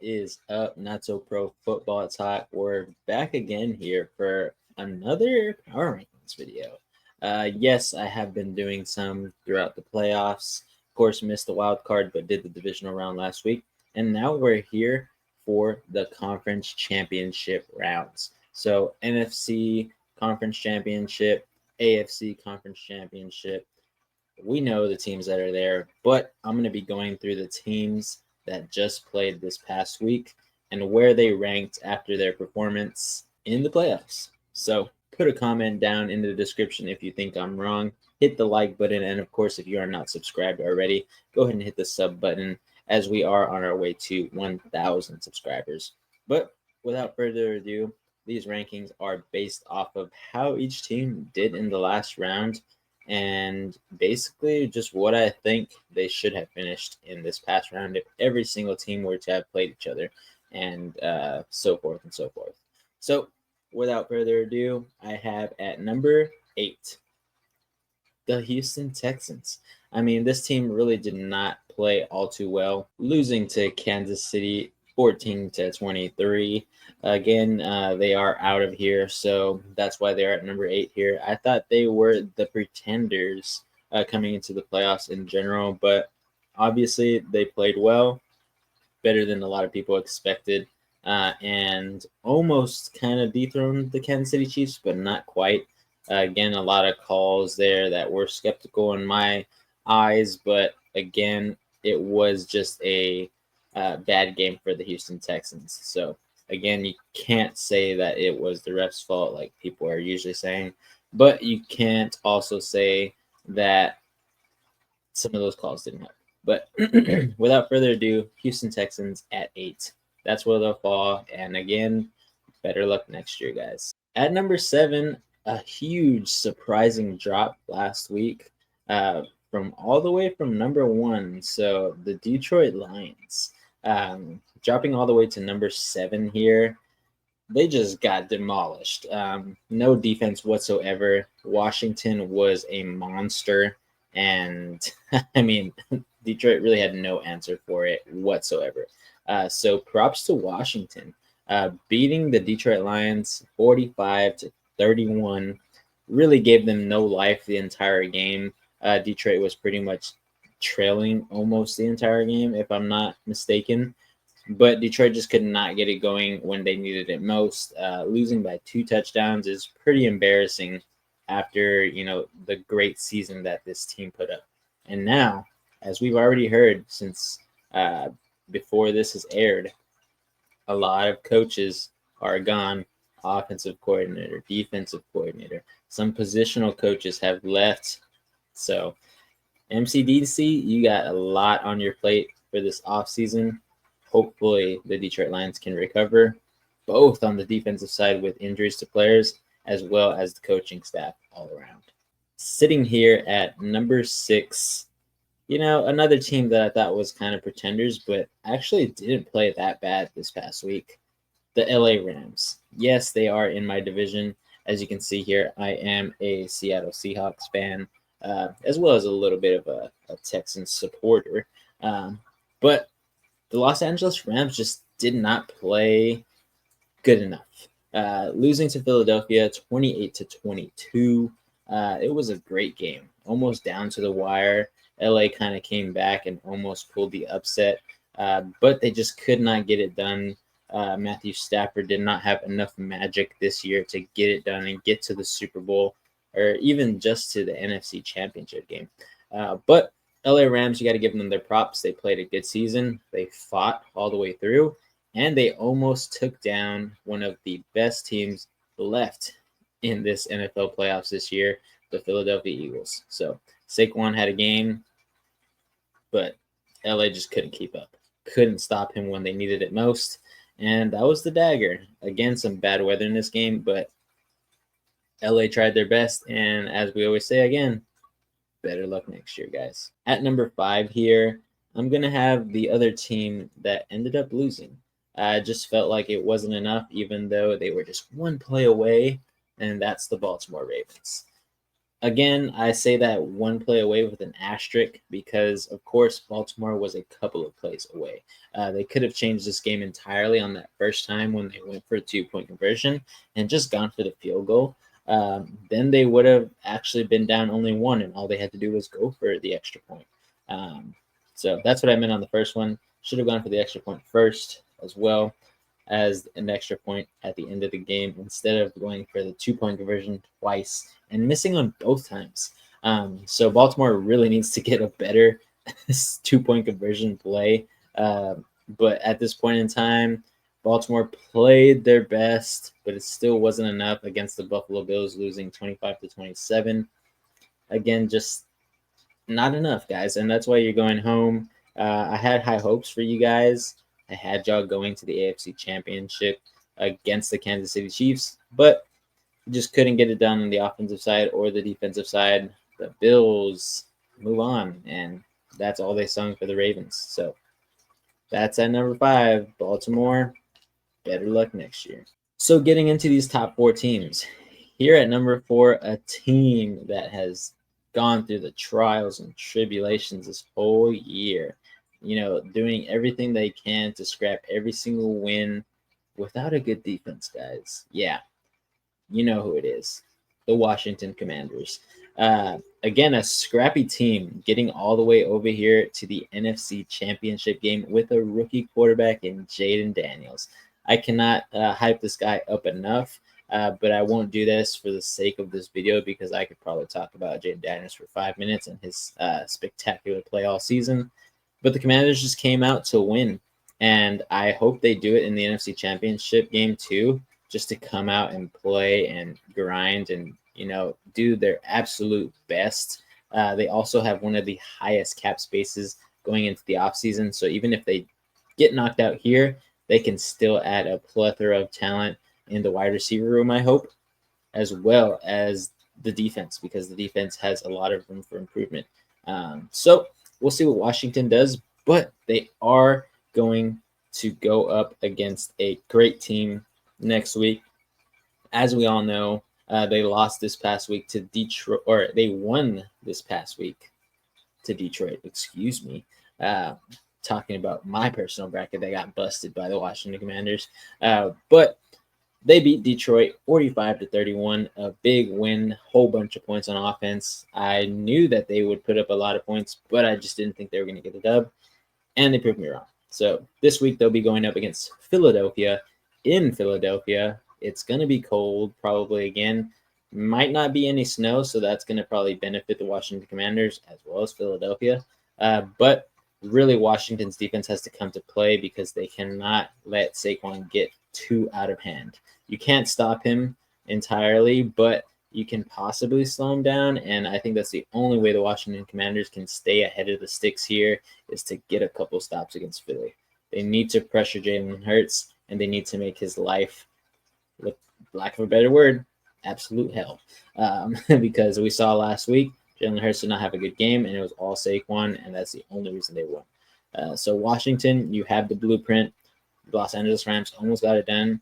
is up, Not So Pro Football Talk? We're back again here for another Power Rankings video. Yes, I have been doing some throughout the playoffs. Of course, missed the wild card, but did the divisional round last week. And now we're here for the conference championship rounds. So, NFC conference championship, AFC conference championship. We know the teams that are there, but I'm going to be going through the teams that just played this past week and where they ranked after their performance in the playoffs. So put a comment down in the description if you think I'm wrong. Hit the like button, and of course, if you are not subscribed already, go ahead and hit the sub button as we are on our way to 1,000 subscribers. But without further ado, these rankings are based off of how each team did in the last round and basically just what I think they should have finished in this past round if every single team were to have played each other, and so forth and so forth. So without further ado, I have at number 8 the Houston Texans. I mean, this team really did not play all too well, losing to Kansas City 14-23. Again, they are out of here, so that's why they're at number 8 here. I thought they were the pretenders coming into the playoffs in general, but obviously they played well, better than a lot of people expected, and almost kind of dethroned the Kansas City Chiefs, but not quite. Again, a lot of calls there that were skeptical in my eyes, but again, it was just a bad game for the Houston Texans. So again, you can't say that it was the ref's fault like people are usually saying, but you can't also say that some of those calls didn't help. But without further ado, Houston Texans at 8. That's where they'll fall. And again, better luck next year, guys. At number 7, a huge surprising drop last week from all the way from number 1. So the Detroit Lions dropping all the way to number 7 here. They just got demolished. No defense whatsoever. Washington was a monster. And I mean, Detroit really had no answer for it whatsoever. So props to Washington. Beating the Detroit Lions 45-31 really gave them no life the entire game. Detroit was pretty much trailing almost the entire game, if I'm not mistaken. But Detroit just could not get it going when they needed it most. Losing by 2 touchdowns is pretty embarrassing after, the great season that this team put up. And now, as we've already heard since before this has aired, a lot of coaches are gone. Offensive coordinator, defensive coordinator. Some positional coaches have left. So, MCDC, you got a lot on your plate for this offseason. Hopefully, the Detroit Lions can recover, both on the defensive side with injuries to players, as well as the coaching staff all around. Sitting here at number 6, another team that I thought was kind of pretenders, but actually didn't play that bad this past week. The LA Rams. Yes, they are in my division. As you can see here, I am a Seattle Seahawks fan, as well as a little bit of a Texans supporter. But the Los Angeles Rams just did not play good enough. Losing to Philadelphia 28-22. It was a great game, almost down to the wire. LA kind of came back and almost pulled the upset, but they just could not get it done. Matthew Stafford did not have enough magic this year to get it done and get to the Super Bowl or even just to the NFC Championship game. But LA Rams, you got to give them their props. They played a good season. They fought all the way through, and they almost took down one of the best teams left in this NFL playoffs this year, the Philadelphia Eagles. So Saquon had a game, but LA just couldn't keep up. Couldn't stop him when they needed it most. And that was the dagger. Again, some bad weather in this game, but LA tried their best. And as we always say again, better luck next year, guys. At number 5 here, I'm going to have the other team that ended up losing. I just felt like it wasn't enough, even though they were just one play away, and that's the Baltimore Ravens. Again, I say that one play away with an asterisk because, of course, Baltimore was a couple of plays away. They could have changed this game entirely on that first time when they went for a 2-point conversion and just gone for the field goal. Then they would have actually been down only one, and all they had to do was go for the extra point. So that's what I meant on the first one. Should have gone for the extra point first as well as an extra point at the end of the game instead of going for the 2-point conversion twice and missing on both times. So Baltimore really needs to get a better 2-point conversion play. But at this point in time, Baltimore played their best, but it still wasn't enough against the Buffalo Bills, losing 25-27. Again, just not enough, guys, and that's why you're going home. I had high hopes for you guys. I had y'all going to the AFC Championship against the Kansas City Chiefs, but just couldn't get it done on the offensive side or the defensive side. The Bills move on, and that's all they sung for the Ravens. So that's at number 5, Baltimore. Better luck next year. So getting into these top 4 teams, here at number 4, a team that has gone through the trials and tribulations this whole year, doing everything they can to scrap every single win without a good defense, guys. Yeah, you know who it is. The Washington Commanders. Again, a scrappy team getting all the way over here to the NFC Championship game with a rookie quarterback in Jaden Daniels. I cannot hype this guy up enough, but I won't do this for the sake of this video because I could probably talk about Jaden Daniels for 5 minutes and his spectacular play all season. But the Commanders just came out to win, and I hope they do it in the NFC Championship game too, just to come out and play and grind and do their absolute best. They also have one of the highest cap spaces going into the offseason, so even if they get knocked out here, they can still add a plethora of talent in the wide receiver room, I hope, as well as the defense, because the defense has a lot of room for improvement. So we'll see what Washington does, but they are going to go up against a great team next week. As we all know, they lost this past week to Detroit, or they won this past week to Detroit, excuse me. Talking about my personal bracket, they got busted by the Washington Commanders. But they beat Detroit 45-31, a big win, whole bunch of points on offense. I knew that they would put up a lot of points, but I just didn't think they were going to get a dub, and they proved me wrong. So this week they'll be going up against Philadelphia in Philadelphia. It's going to be cold probably again. Might not be any snow, so that's going to probably benefit the Washington Commanders as well as Philadelphia. But really, Washington's defense has to come to play because they cannot let Saquon get too out of hand. You can't stop him entirely, but you can possibly slow him down, and I think that's the only way the Washington Commanders can stay ahead of the sticks here is to get a couple stops against Philly. They need to pressure Jalen Hurts, and they need to make his life, with lack of a better word, absolute hell. Because we saw last week, Jalen Hurts did not have a good game, and it was all Saquon, and that's the only reason they won. So Washington, you have the blueprint. The Los Angeles Rams almost got it done.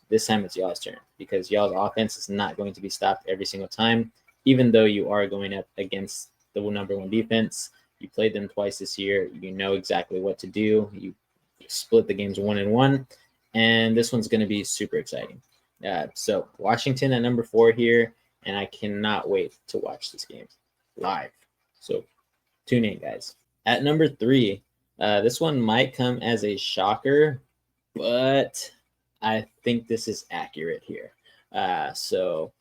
This time it's y'all's turn because y'all's offense is not going to be stopped every single time, even though you are going up against the number 1 defense. You played them twice this year. You know exactly what to do. You split the games 1-1, and this one's going to be super exciting. So Washington at number 4 here, and I cannot wait to watch this game live. So tune in, guys. At number 3, this one might come as a shocker, but I think this is accurate here. So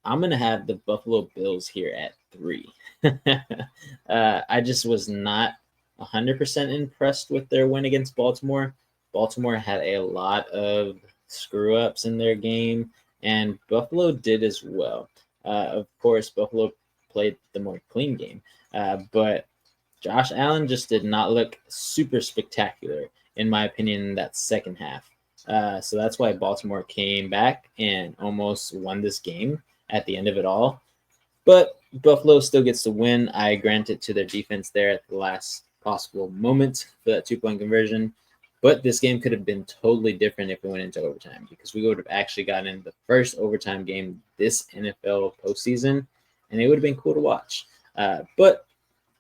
I'm going to have the Buffalo Bills here at 3. I just was not 100% impressed with their win against Baltimore. Baltimore had a lot of screw-ups in their game, and Buffalo did as well. Of course, Buffalo played the more clean game, but Josh Allen just did not look super spectacular, in my opinion, in that second half. So that's why Baltimore came back and almost won this game at the end of it all. But Buffalo still gets the win. I grant it to their defense there at the last possible moment for that 2-point conversion. But this game could have been totally different if we went into overtime because we would have actually gotten the first overtime game this NFL postseason. and it would have been cool to watch. But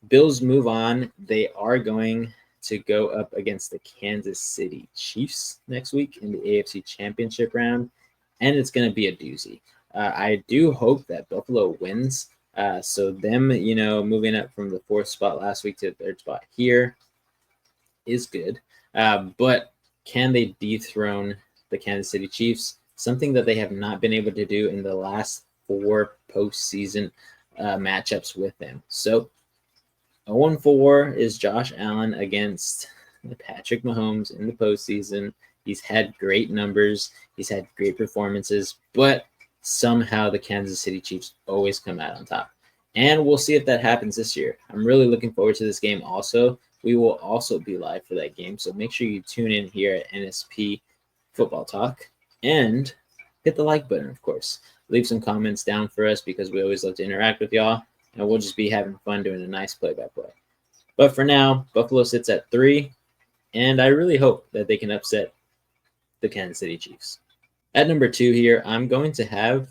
Bills move on. They are going to go up against the Kansas City Chiefs next week in the AFC Championship round, and it's going to be a doozy. I do hope that Buffalo wins. So them, moving up from the 4th spot last week to the 3rd spot here is good. But can they dethrone the Kansas City Chiefs? Something that they have not been able to do in the last 4 postseason matchups with them. So 0-4 is Josh Allen against Patrick Mahomes in the postseason. He's had great numbers. He's had great performances, but somehow the Kansas City Chiefs always come out on top. And we'll see if that happens this year. I'm really looking forward to this game also. We will also be live for that game, so make sure you tune in here at NSP Football Talk and hit the like button, of course. Leave some comments down for us because we always love to interact with y'all, and we'll just be having fun doing a nice play-by-play. But for now, Buffalo sits at 3, and I really hope that they can upset the Kansas City Chiefs. At number 2 here, I'm going to have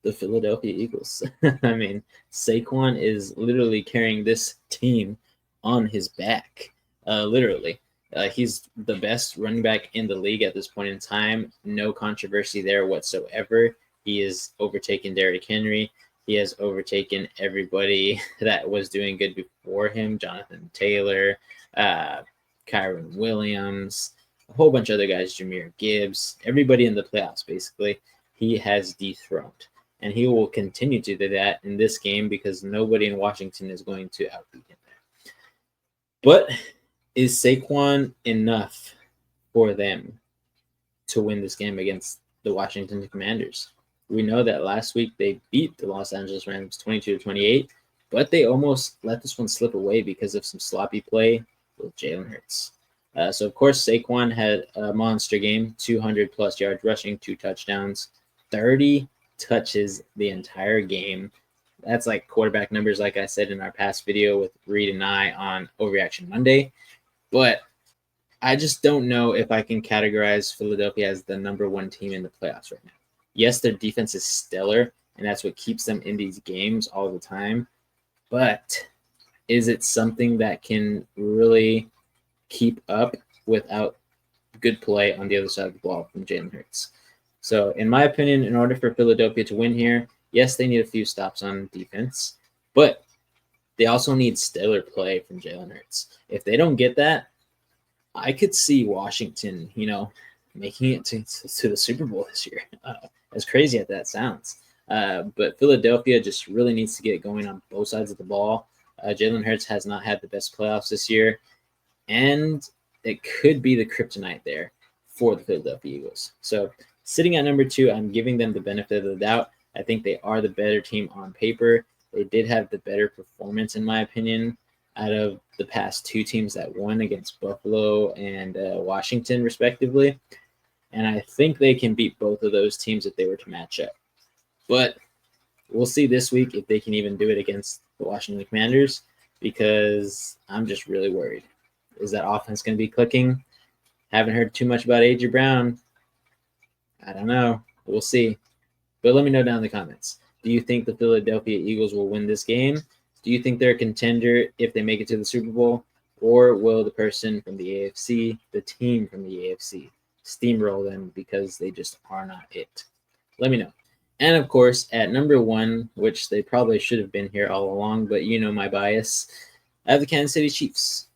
the Philadelphia Eagles. I mean, Saquon is literally carrying this team on his back, literally. He's the best running back in the league at this point in time. No controversy there whatsoever. He has overtaken Derrick Henry. He has overtaken everybody that was doing good before him. Jonathan Taylor, Kyron Williams, a whole bunch of other guys, Jahmyr Gibbs, everybody in the playoffs, basically, he has dethroned. And he will continue to do that in this game because nobody in Washington is going to outbeat him there. But is Saquon enough for them to win this game against the Washington Commanders? We know that last week they beat the Los Angeles Rams 22-28, but they almost let this one slip away because of some sloppy play with Jalen Hurts. So, of course, Saquon had a monster game, 200-plus yards rushing, 2 touchdowns, 30 touches the entire game. That's like quarterback numbers, like I said in our past video with Reed and I on Overreaction Monday. But I just don't know if I can categorize Philadelphia as the number 1 team in the playoffs right now. Yes, their defense is stellar, and that's what keeps them in these games all the time. But is it something that can really keep up without good play on the other side of the ball from Jalen Hurts? So, in my opinion, in order for Philadelphia to win here, yes, they need a few stops on defense, but they also need stellar play from Jalen Hurts. If they don't get that, I could see Washington, making it to the Super Bowl this year. As crazy as that sounds. But Philadelphia just really needs to get going on both sides of the ball. Jalen Hurts has not had the best playoffs this year, and it could be the kryptonite there for the Philadelphia Eagles. So sitting at number 2, I'm giving them the benefit of the doubt. I think they are the better team on paper. They did have the better performance, in my opinion, out of the past 2 teams that won against Buffalo and Washington, respectively. And I think they can beat both of those teams if they were to match up. But we'll see this week if they can even do it against the Washington Commanders, because I'm just really worried. Is that offense going to be clicking? Haven't heard too much about A.J. Brown. I don't know. We'll see. But let me know down in the comments. Do you think the Philadelphia Eagles will win this game? Do you think they're a contender if they make it to the Super Bowl? Or will the person from the AFC, the team from the AFC, steamroll them because they just are not it? Let me know. And of course, at number 1, which they probably should have been here all along, but you know my bias, I have the Kansas City Chiefs.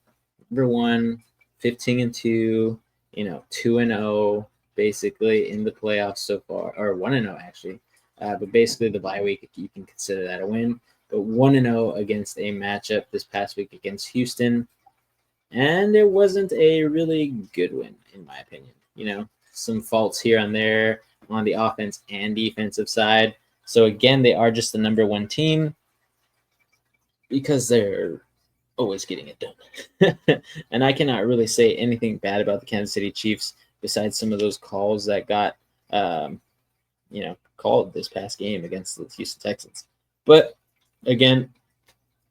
Number 1, 15-2, 2-0, basically in the playoffs so far, or 1-0 actually. But basically the bye week, you can consider that a win. But 1-0 against a matchup this past week against Houston. And it wasn't a really good win, in my opinion. Some faults here and there on the offense and defensive side. So again, they are just the number 1 team because they're always getting it done. And I cannot really say anything bad about the Kansas City Chiefs besides some of those calls that got, called this past game against the Houston Texans. But again,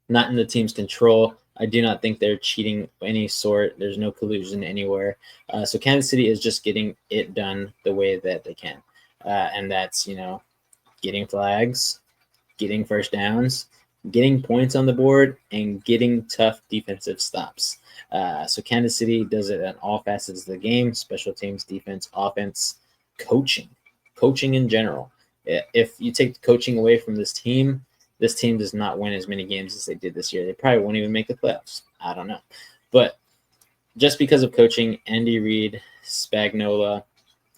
not in the team's control. I do not think they're cheating of any sort. There's no collusion anywhere. So Kansas City is just getting it done the way that they can. And that's, getting flags, getting first downs, getting points on the board, and getting tough defensive stops. So Kansas City does it on all facets of the game: special teams, defense, offense, coaching in general. If you take the coaching away from this team does not win as many games as they did this year. They probably won't even make the playoffs. I don't know. But just because of coaching, Andy Reid, Spagnuolo,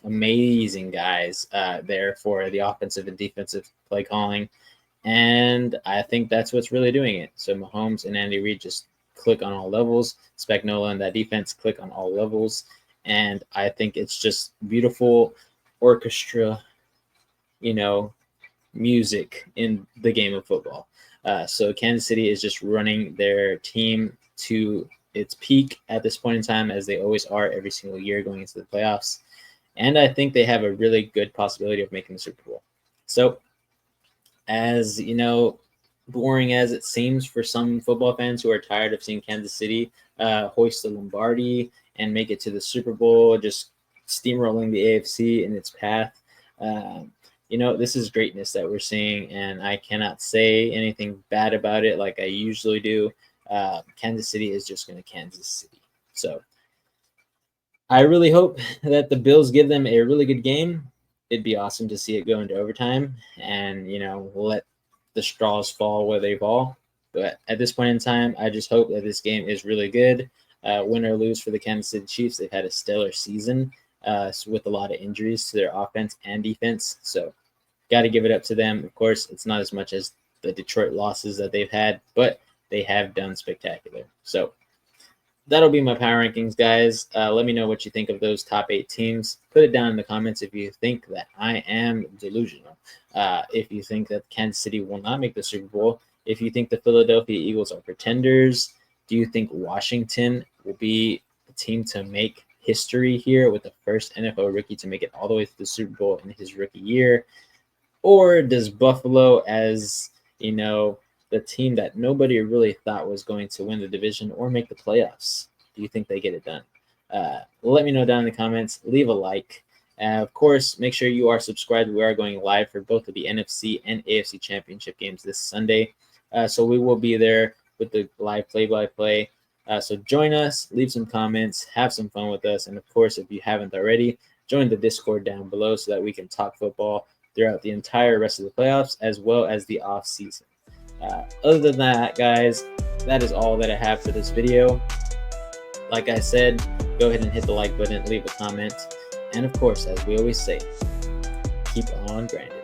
amazing guys there for the offensive and defensive play calling. And I think that's what's really doing it. So Mahomes and Andy Reid just click on all levels. Spagnuolo and that defense click on all levels. And I think it's just beautiful orchestra, music in the game of football. So Kansas City is just running their team to its peak at this point in time, as they always are every single year going into the playoffs. And I think they have a really good possibility of making the Super Bowl. So, as boring as it seems for some football fans who are tired of seeing Kansas City hoist the Lombardi and make it to the Super Bowl, just steamrolling the AFC in its path, this is greatness that we're seeing, and I cannot say anything bad about it like I usually do. Kansas City is just going to Kansas City. So I really hope that the Bills give them a really good game. It'd be awesome to see it go into overtime and, let the straws fall where they fall. But at this point in time, I just hope that this game is really good. Win or lose for the Kansas City Chiefs, they've had a stellar season with a lot of injuries to their offense and defense. So got to give it up to them. Of course, it's not as much as the Detroit losses that they've had, but they have done spectacular. So that'll be my power rankings, guys. Let me know what you think of those top 8 teams. Put it down in the comments if you think that I am delusional. If you think that Kansas City will not make the Super Bowl. If you think the Philadelphia Eagles are pretenders. Do you think Washington will be the team to make history here with the first NFL rookie to make it all the way to the Super Bowl in his rookie year? Or does Buffalo, as the team that nobody really thought was going to win the division or make the playoffs, do you think they get it done? Let me know down in the comments. Leave a like. Of course, make sure you are subscribed. We are going live for both of the NFC and AFC championship games this Sunday. So we will be there with the live play-by-play. So join us, leave some comments, have some fun with us. And of course, if you haven't already, join the Discord down below so that we can talk football throughout the entire rest of the playoffs as well as the off season. Other than that, guys, that is all that I have for this video. Like I said, go ahead and hit the like button, leave a comment, and of course, as we always say, keep on grinding.